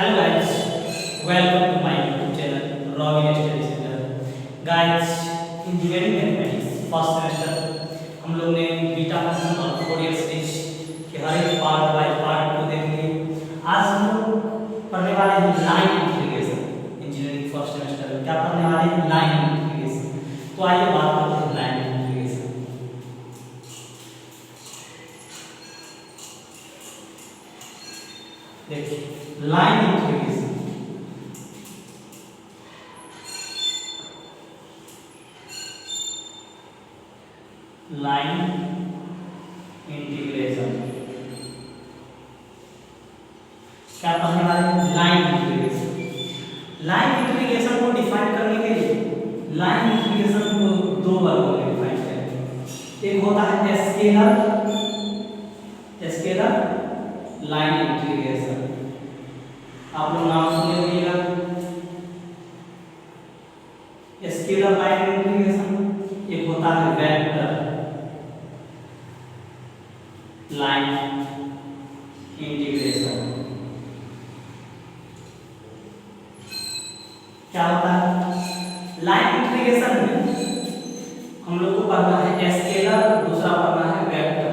Hello guys, welcome to my YouTube channel Robin Study Center. Guys, engineering mathematics first semester हम लोग ने beta function और Fourier series के हर एक part by part को देखेंगे। आज हम लोग पढ़ने वाले हैं line integration. Engineering first semester में क्या पढ़ने वाले हैं? Line integration. तो आइए बात करते हैं लाइन इंटीग्रेशन। देखिए लाइन इंटीग्रेशन लाइन इंटीग्रेशन क्या पढ़ने वाले हैं? Line integration. लाइन इंटीग्रेशन को डिफाइन करने के लिए लाइन इंटीग्रेशन को दो वर्गों में डिफाइन करेंगे। एक होता है स्केलर लाइन इंटीग्रेशन, आप लोग नाम सुने होंगे। स्केलर लाइन इंटीग्रेशन एक होता है वेक्टर लाइन इंटीग्रेशन। क्या होता है लाइन इंटीग्रेशन में? हम लोग को पढ़ना है स्केलर, दूसरा पढ़ना है वेक्टर।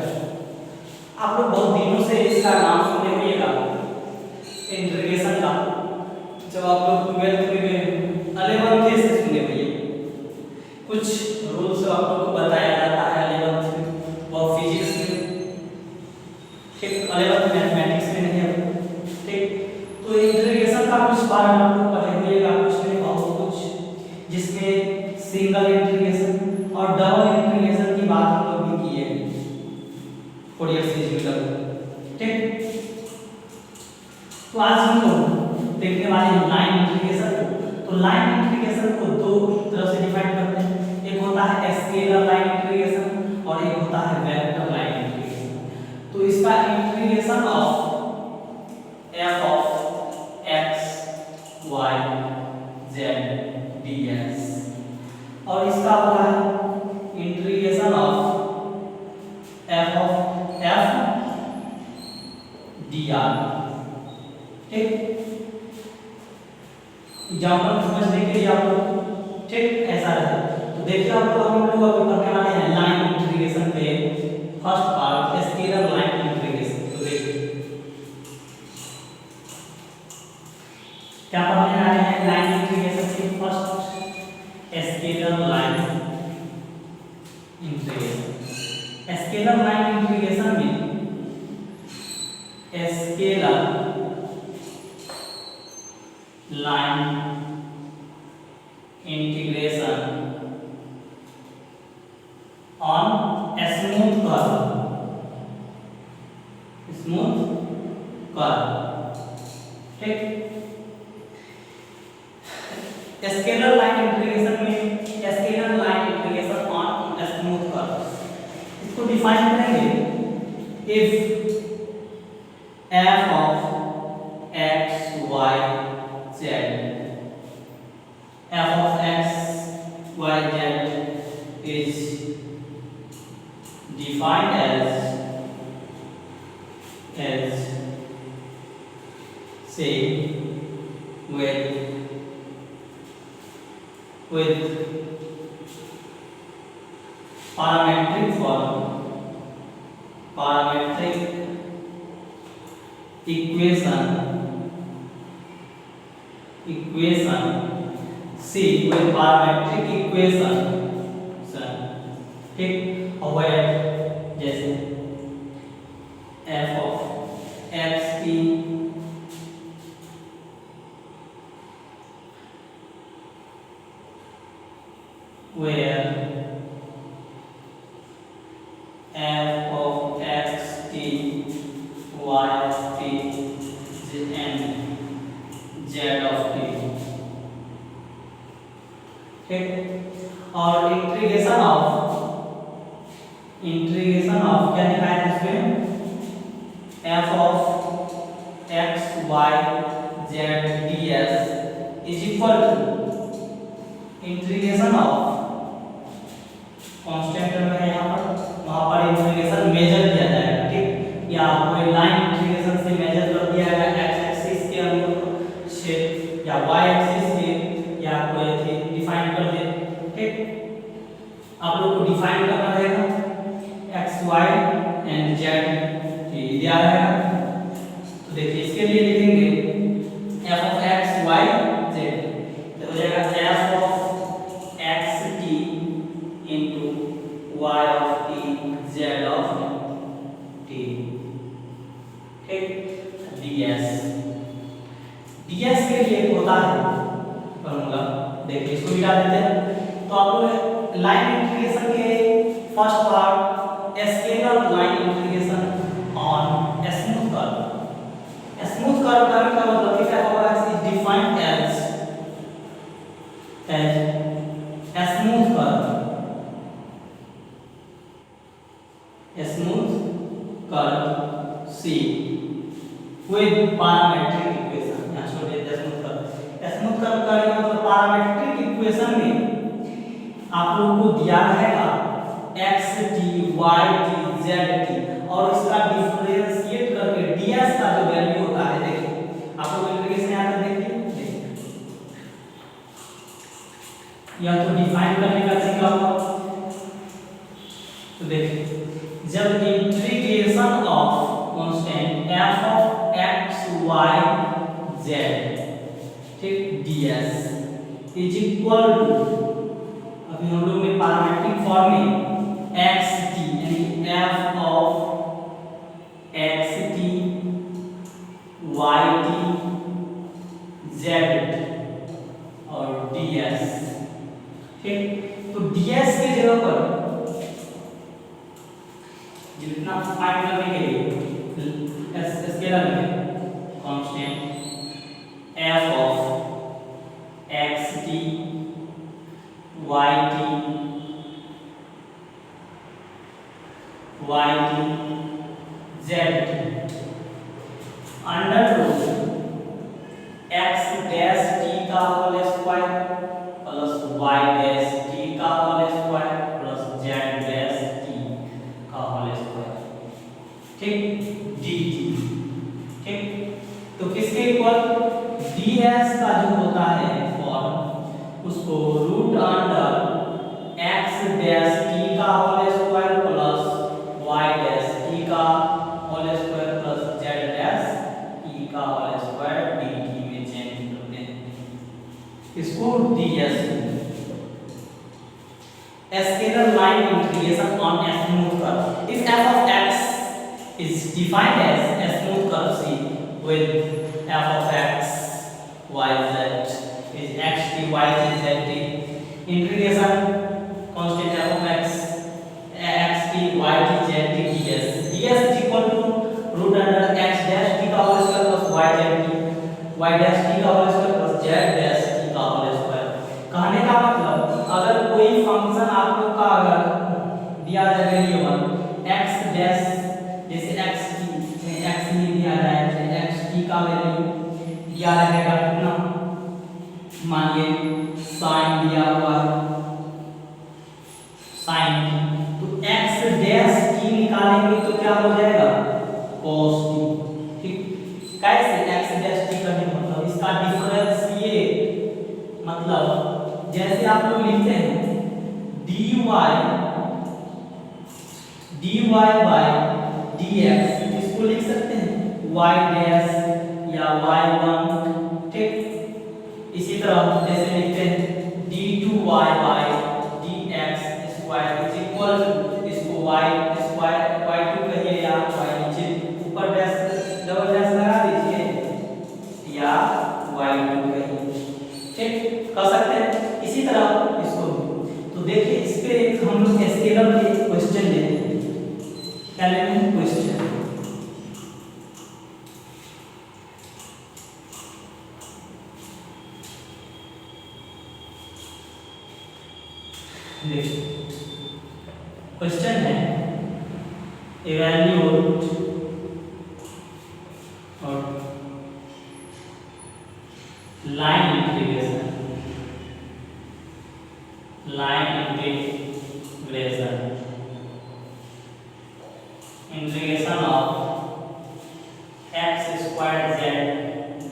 आप लोग बहुत दिनों से इसका नाम सुने होंगे इंटीग्रेशन का। जब आप लोग 12th में 11th से सुने होंगे, कुछ रूल्स आप लोग को बताया जाता है 11th में और फिजिक्स में, ठीक 11th मैथमेटिक्स में नहीं है, ठीक। तो इंटीग्रेशन का कुछ पार्ट आप लोग पढ़े होंगे, कुछ नहीं बहुत कुछ, जिसमें सिंगल इंटीग्रेशन और डबल इंटीग्रेशन की बात हम लोग भी की है फोरियर सीरीज में, ठीक। तो आज हम लोग देखने वाले हैं लाइन इंटीग्रेशन को। तो लाइन इंटीग्रेशन को दो तरह से डिफाइन करते हैं। एक होता है स्केलर लाइन इंटीग्रेशन और एक होता है वेक्टर लाइन इंटीग्रेशन। तो इसका इंटीग्रेशन ऑफ f ऑफ x y z ds और इसका होता है integration of f of f dr, ठीक। एग्जाम्पल समझने के लिए आप लोग, ठीक, ऐसा है। तो देखिए आप लोग हम लोग अभी पढ़ने वाले हैं लाइन इंटीग्रेशन पे first part scalar line integration. तो देखिए क्या पढ़ने वाले हैं लाइन इंटीग्रेशन के first scalar line integration. Scalar line integration में scalar line integration on smooth curve, ठीक। स्केलर लाइन इंटीग्रेशन में scalar line integration on smooth curve, इसको डिफाइन करेंगे if f of x y z f of x y z is defined as say with parametric form, parametric equation C with parametric equation, ठीक। और जैसे f of x की where f of x t y of t and z of t, ठीक। और integration of क्या लिखा है इसमें? f of x y z ds is equal to integration of constant term है यहाँ पर, वहाँ पर इंटीग्रेशन मेजर किया जाएगा, ठीक। या कोई लाइन इंटीग्रेशन से मेजर कर दिया जाएगा x एक्सिस के अनुरूप वाई एंड जेड ये दिया रहेगा। तो देखिए इसके लिए लिखेंगे f of x y z, तो हो जाएगा f of x t into y of t z of t, ठीक। डीएस, डीएस के लिए होता है फॉर्मूला, देखिए इसको मिटा देते हैं। तो आप लोग लाइन इंटीग्रेशन के first part scalar line integration on smooth curve. Smooth curve का मतलब क्या होगा, is defined as smooth curve, smooth curve C with parametric equation. यहां छोड़ देते हैं स्मूथ कर्व। स्मूथ कर्व का मतलब पैरामीट्रिक इक्वेशन में आप लोगों को दिया रहेगा x t y t z t और इसका डिफरेंशिएट करके ds का जो वैल्यू होता है, देखिए आप लोग इंटीग्रेशन यहाँ पर देखिए, यह तो डिफाइन करने का तरीका होगा। तो देखिए जब इंटीग्रेशन ऑफ कांस्टेंट f ऑफ x y z, ठीक, ds इज इक्वल टू, अभी हम लोग में पैरामीट्रिक फॉर्म में x t यानी f ऑफ x t y t z और ds, ठीक। तो ds की जगह पर जितना फाइंड करने के लिए स्केलर में कांस्टेंट f ऑफ x t y t z under root x dash t का whole square plus y dash t का whole square plus z dash t का होल स्क्वायर, ठीक, dt, ठीक। तो किसके इक्वल, ds का जो होता है फॉर्म, उसको root under x dash t का whole square plus y dash t का whole square plus z dash t का होल स्क्वायर dt में चेंज करते हैं। इसको ds scalar line integration on smooth curve. If f of x is defined as a smooth curve C with f of x y z is x t y t z t integration constant f of x t y t z t ds ds is equal to root under x dash t का whole square plus y z t y dash t का whole square plus z dash t का whole square. कहने का मतलब अगर कोई function आप लोग का अगर दिया जाए वेरिएबल x dash, जैसे x नहीं दिया जाए, x t का वैल्यू दिया रहेगा कितना, मानिए sin दिया हुआ है sin t, तो x डैश t निकालेंगे तो क्या हो जाएगा cos t, ठीक। कैसे x डैश t करने मतलब इसका डिफरेंशिएट, मतलब जैसे आप लोग लिखते हैं dy बाय dx, इसको लिख सकते हैं y डैश या y1, ठीक। इसी तरह जैसे लिखते हैं d2y by dx square is equal to, इसको y स्क्वायर y2 कहिए या y नीचे ऊपर डैश डबल डैश लगा दीजिए या y2 कहिए, ठीक, कर सकते हैं। इसी तरह इसको, तो देखिए इस पे हम लोग स्केलर के क्वेश्चन लेते हैं। क्या लेते हैं क्वेश्चन, क्वेश्चन है इवैल्यूएट और line integration integration of x square z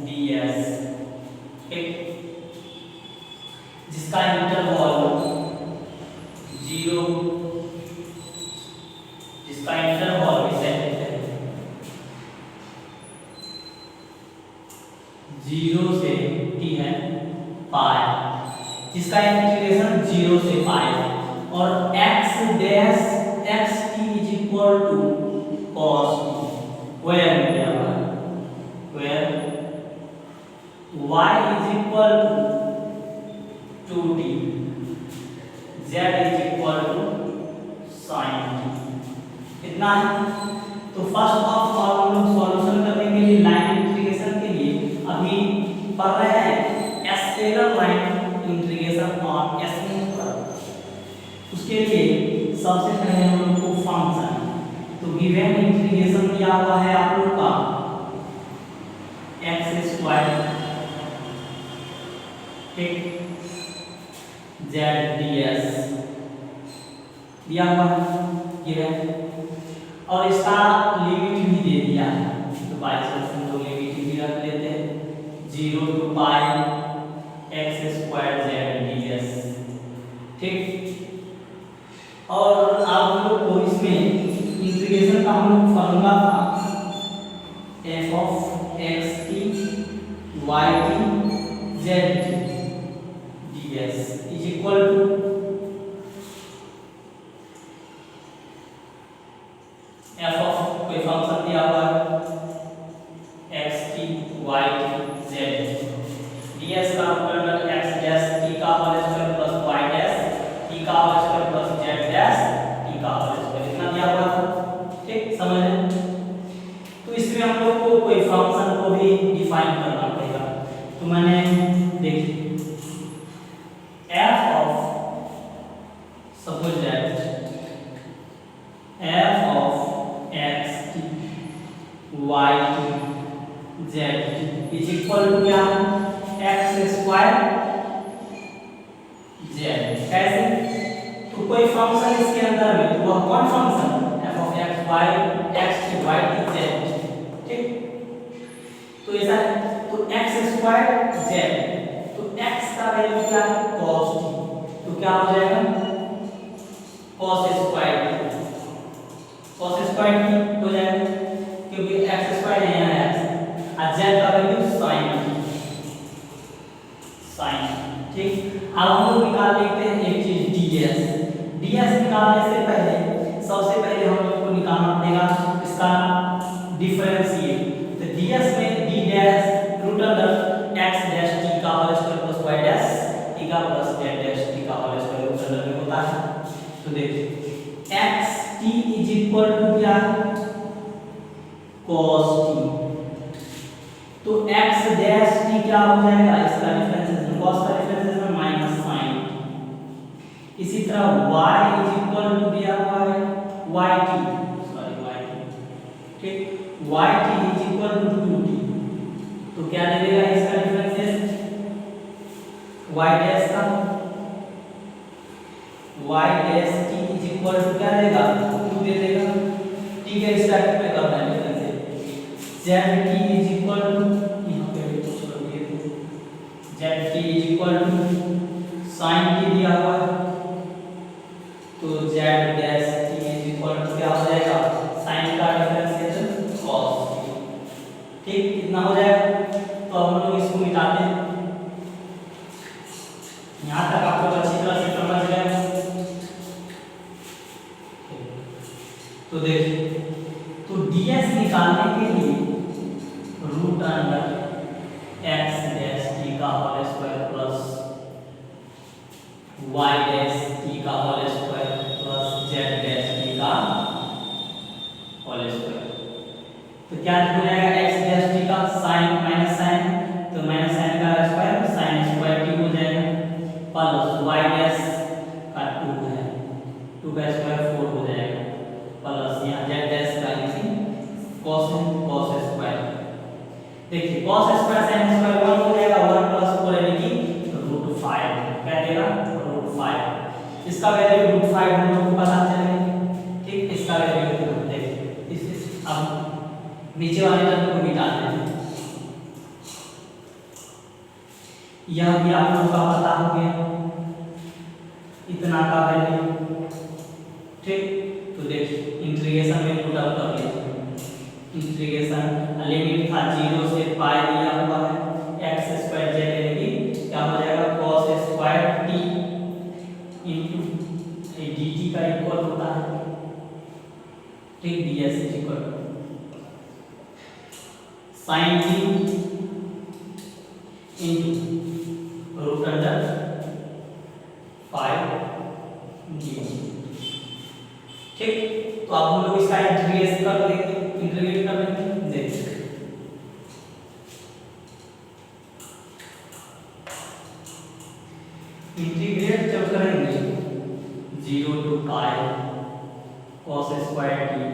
ds, ठीक, जिसका इंटरवल 0 इसका इंटरवल भी सेट करेंगे 0 से t है पाई, जिसका इंटीग्रेशन 0 से पाई और x dash x t is equal to cos t, where मिलेगा where y is equal to 2t, z is equal to sin t। इतना है। तो फर्स्ट ऑफ ऑल हम लोग सॉल्यूशन करने के लिए लाइन इंटीग्रेशन के लिए अभी पढ़ रहे हैं scalar line integration on SN पर। उसके लिए सबसे पहले हम लोग को फंक्शन, तो गिवन इंटीग्रेशन दिया हुआ है आप लोग का x² ठीक z ds दिया हुआ है गिवन, और इसका लिमिट भी दे दिया है, तो बाई चांस हम लोग लिमिट भी रख लेते हैं 0 to pi x² z ds ठीक। और आप लोग को इसमें इंटीग्रेशन का हम लोग फॉर्मूला था f of x t y t z t ds is equal to f of कोई फंक्शन दिया हुआ है x t y t z ds का अंडर x डैश t का whole square plus y dash t का whole square plus z dash t का whole square, इतना दिया हुआ था ठीक। समझ रहे? तो इसमें हम लोग को कोई फंक्शन को भी डिफाइन करना पड़ेगा। तो मैंने देखिए f of suppose that f of x t y t z t is equal to क्या x² z। कैसे? तो कोई फंक्शन इसके अंदर में, तो वह कौन function f of x y x t y t z ठीक। तो ऐसा है, तो x² z, तो x का वैल्यू क्या है cos t, तो क्या हो जाएगा cos² t, cos² t हो जाएगा क्योंकि x² यहाँ है x, और z का वैल्यू sin t sin ठीक। अब हम लोग निकाल लेते हैं एक चीज ds निकालने से पहले सबसे पहले हम लोग को निकालना पड़ेगा इसका डिफरेंशिएट। तो ds में d dash root under x dash t का whole square plus y dash t का प्लस z डैश t का होल स्क्वायर रूट अंडर में होता है। तो देखिए x t is equal to क्या cos t, तो x डैश t क्या हो जाएगा, इसका डिफरेंशिएशन cos का डिफरेंशिएशन माइनस sin। इसी तरह y इज इक्वल टू दिया हुआ है yt, सॉरी yt ठीक, yt is equal to 2t, तो क्या दे देगा इसका डिफरेंशिएशन y डैश का y dash t is equal to क्या देगा 2 दे देगा ठीक है। इसका में करना है differentiation z t is equal to यहां पे कुछ कर दिए z t is equal to sin t दिया हुआ है, तो z dash t is equal to क्या हो जाएगा sin का डिफरेंशिएशन cos t ठीक, कितना हो जाएगा। तो हम लोग इसको मिटाते हैं, यहां तक आप लोग अच्छी तरह से समझ गए। तो देखिए, तो ds निकालने के लिए root under x dash t का whole square plus y dash t का whole square plus z dash t का होल स्क्वायर, तो क्या हो जाएगा x डैश t का sin माइनस sin, तो माइनस sin का स्क्वायर तो sin स्क्वायर t हो जाएगा प्लस y डैश का 2 है 2 का स्क्वायर 4 हो जाएगा प्लस यहाँ z डैश का इसी cos स्क्वायर। देखिए cos स्क्वायर sin स्क्वायर 1 हो जाएगा, 1 प्लस 4 यानी कि √5 क्या देगा √5। इसका वैल्यू √5 हम लोग को पता चलेगा ठीक। इसका वैल्यू देखिए इस अब नीचे वाले टर्म को मिटा देते हैं, यह भी आप लोगों का पता हो गया इतना का वैल्यू ठीक। तो देखिए इंटीग्रेशन इंटीग्रेशन में पुट अप कर लीजिए। इंटीग्रेशन लिमिट था 0 से पाई दिया हुआ है एक्स स्क्वायर जेड यानी कि क्या हो जाएगा cos square t into d t का इक्वल होता है ठीक d s equal sine t into root under 5 d ठीक। तो अब हम लोग इसका इंटीग्रेट कर लेंगे देखिए इंटीग्रेट जब करेंगे 0 to pi cos square t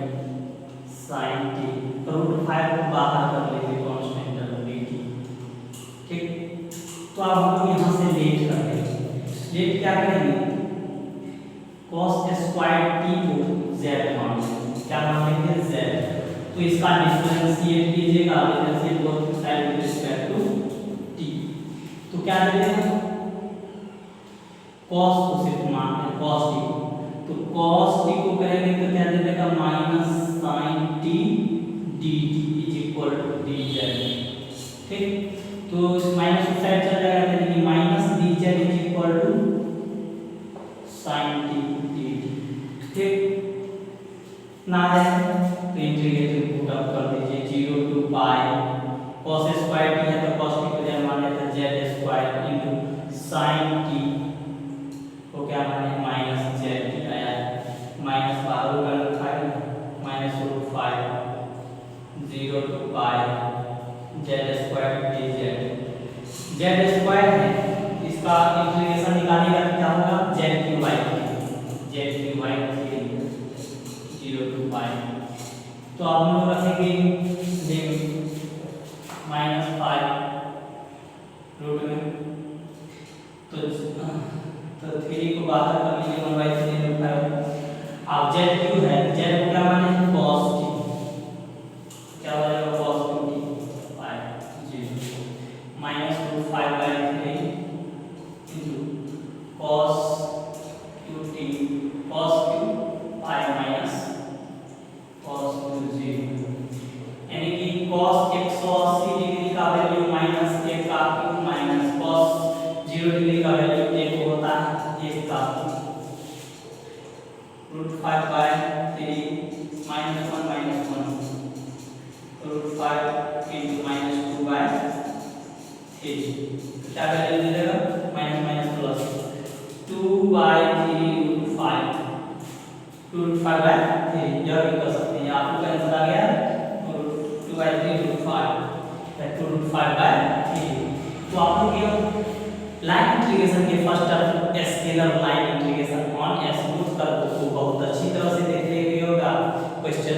sin t root 5 को बाहर कर लेंगे कांस्टेंट टर्म dt ठीक। तो अब हम लोग यहाँ से लेट कर देंगे। लेट क्या करेंगे cos स्क्वायर टी को z मान लेंगे। क्या मान लेंगे z। तो इसका डिफरेंशिएट कीजिएगा differentiate both side with respect to t। तो क्या देते हैं cos को सिर्फ मान लें cos t। तो cos t को करेंगे तो क्या दे देगा minus sin t dt is equal to dz ठीक। तो इस माइनस की साइड चल जाएगा यानी कि minus dz is equal to sin t dt ठीक ना है तो इंटीग्रेशन पुट अप कर दीजिए 0 to pi cos square t है तो cos t को जब मान लेते हैं z square into sin t को क्या माने माइनस z t आया माइनस बाहर का five minus root 5 0 to pi z square dz z square है इसका इंटीग्रेशन निकालेगा तो क्या होगा z की y 0 to पाई। तो अब हम लोग रखेंगे लिमिट माइनस 5 रूट में तो 3 को बाहर कर लीजिए 1/3 रूट 5। अब z क्यू है z को क्या माने cos t क्या हो जाएगा cos 2t pi 0 minus root 5/3 into cos qt cos q pi minus cos q 0 यानी कि cos 180 डिग्री का वैल्यू माइनस 1 का क्यूब माइनस cos 0 डिग्री का वैल्यू 1 होता है 1 का रूट 5/3 minus 1 minus 1 root 5 into minus 2/3 क्या वैल्यू दे देगा minus minus plus 2/3 root 5 root 5/3 यह भी कर सकते हैं आप लोग का आंसर आ गया 2/3 रूट 5 तो रूट 5/3। तो आप लोग ये लाइन इंटीग्रेशन के first term scalar line integration on smooth curve को बहुत अच्छी तरह से देख लिए होगा क्वेश्चन